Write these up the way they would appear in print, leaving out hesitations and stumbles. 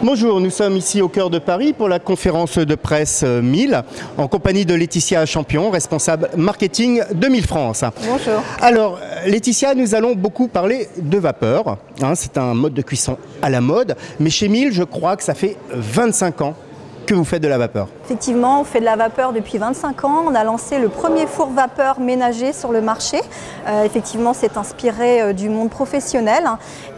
Bonjour, nous sommes ici au cœur de Paris pour la conférence de presse 1000 en compagnie de Laetitia Champion, responsable marketing de 1000 France. Bonjour. Alors Laetitia, nous allons beaucoup parler de vapeur. C'est un mode de cuisson à la mode, mais chez 1000, je crois que ça fait 25 ans que vous faites de la vapeur. Effectivement, on fait de la vapeur depuis 25 ans. On a lancé le premier four vapeur ménager sur le marché. Effectivement, c'est inspiré du monde professionnel.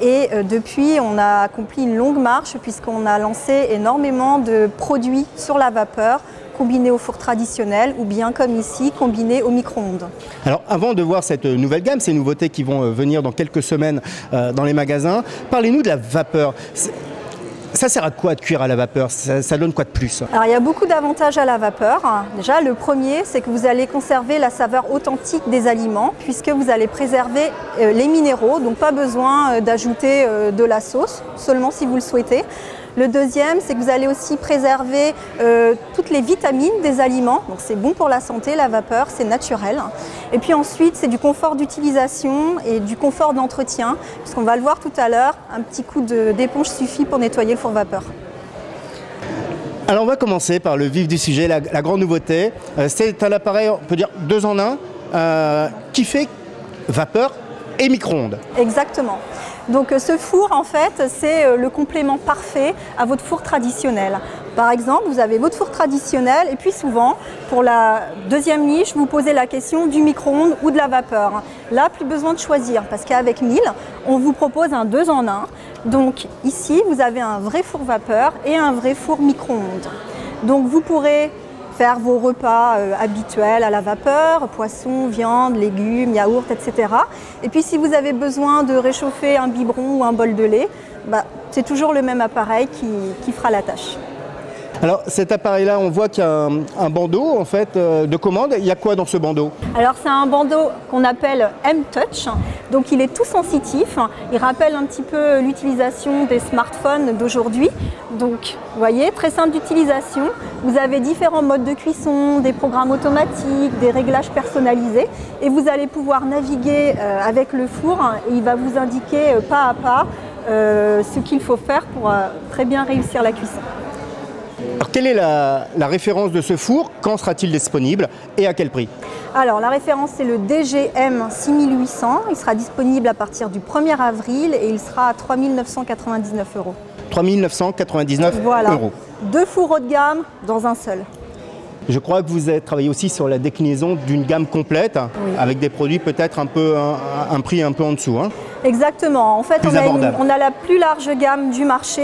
Et depuis, on a accompli une longue marche puisqu'on a lancé énormément de produits sur la vapeur, combinés au four traditionnel ou bien comme ici, combinés au micro-ondes. Alors avant de voir cette nouvelle gamme, ces nouveautés qui vont venir dans quelques semaines dans les magasins, parlez-nous de la vapeur. Ça sert à quoi de cuire à la vapeur? Ça donne quoi de plus? Alors il y a beaucoup d'avantages à la vapeur. Déjà le premier, c'est que vous allez conserver la saveur authentique des aliments puisque vous allez préserver les minéraux, donc pas besoin d'ajouter de la sauce, seulement si vous le souhaitez. Le deuxième, c'est que vous allez aussi préserver toutes les vitamines des aliments. Donc c'est bon pour la santé, la vapeur, c'est naturel. Et puis ensuite, c'est du confort d'utilisation et du confort d'entretien. Puisqu'on va le voir tout à l'heure, un petit coup d'éponge suffit pour nettoyer le four vapeur. Alors on va commencer par le vif du sujet, la grande nouveauté. C'est un appareil, on peut dire 2 en 1, qui fait vapeur et micro-ondes. Exactement. Donc ce four, en fait, c'est le complément parfait à votre four traditionnel. Par exemple, vous avez votre four traditionnel et puis souvent, pour la deuxième niche, vous posez la question du micro-ondes ou de la vapeur. Là, plus besoin de choisir parce qu'avec 1000, on vous propose un 2 en 1. Donc ici, vous avez un vrai four vapeur et un vrai four micro-ondes. Donc vous pourrez faire vos repas habituels à la vapeur, poisson, viande, légumes, yaourt, etc. Et puis si vous avez besoin de réchauffer un biberon ou un bol de lait, c'est toujours le même appareil qui fera la tâche. Alors cet appareil-là, on voit qu'il y a un bandeau en fait, de commande. Il y a quoi dans ce bandeau? Alors c'est un bandeau qu'on appelle M-Touch. Donc il est tout sensitif. Il rappelle un petit peu l'utilisation des smartphones d'aujourd'hui. Donc vous voyez, très simple d'utilisation. Vous avez différents modes de cuisson, des programmes automatiques, des réglages personnalisés. Et vous allez pouvoir naviguer avec le four et il va vous indiquer pas à pas ce qu'il faut faire pour très bien réussir la cuisson. Alors, quelle est la référence de ce four? Quand sera-t-il disponible et à quel prix? Alors la référence c'est le DGM 6800. Il sera disponible à partir du 1er avril et il sera à 3 999 €. 3 999 voilà. €. 2 fours haut de gamme dans un seul. Je crois que vous avez travaillé aussi sur la déclinaison d'une gamme complète, oui, avec des produits peut-être un prix un peu en dessous. Exactement. En fait, on a la plus large gamme du marché.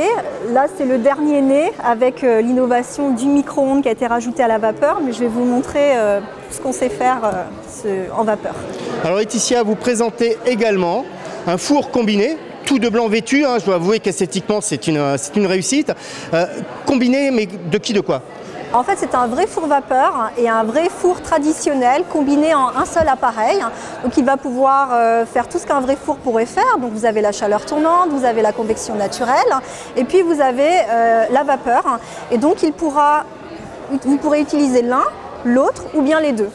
Là, c'est le dernier né avec l'innovation du micro-ondes qui a été rajoutée à la vapeur. Mais je vais vous montrer ce qu'on sait faire en vapeur. Alors Laetitia, vous présentez également un four combiné, tout de blanc vêtu. Je dois avouer qu'esthétiquement, c'est une réussite. Combiné, mais de qui, de quoi? En fait, c'est un vrai four vapeur et un vrai four traditionnel combiné en un seul appareil. Donc, il va pouvoir faire tout ce qu'un vrai four pourrait faire. Donc, vous avez la chaleur tournante, vous avez la convection naturelle et puis vous avez la vapeur. Et donc, vous pourrez utiliser l'un, l'autre ou bien les deux.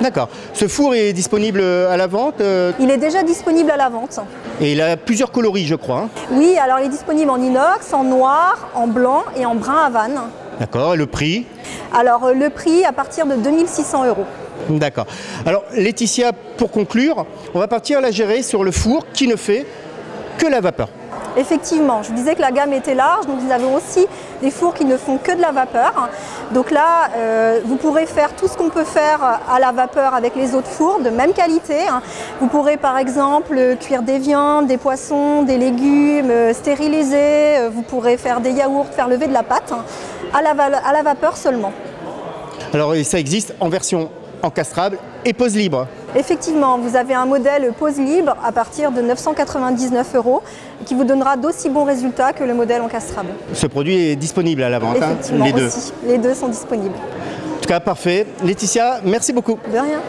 D'accord. Ce four est disponible à la vente? Il est déjà disponible à la vente. Et il a plusieurs coloris, je crois. Oui, alors il est disponible en inox, en noir, en blanc et en brun Havane. D'accord, et le prix? Alors le prix à partir de 2 600 €. D'accord. Alors Laetitia, pour conclure, on va partir la gérer sur le four qui ne fait que la vapeur. Effectivement, je vous disais que la gamme était large, donc vous avez aussi des fours qui ne font que de la vapeur. Donc là, vous pourrez faire tout ce qu'on peut faire à la vapeur avec les autres fours de même qualité. Vous pourrez par exemple cuire des viandes, des poissons, des légumes, stériliser. Vous pourrez faire des yaourts, faire lever de la pâte à la vapeur seulement. Alors ça existe en version encastrable et pose libre? Effectivement, vous avez un modèle pose libre à partir de 999 € qui vous donnera d'aussi bons résultats que le modèle encastrable. Ce produit est disponible à la vente, effectivement, les deux. Aussi. Les deux sont disponibles. En tout cas, parfait. Laetitia, merci beaucoup. De rien.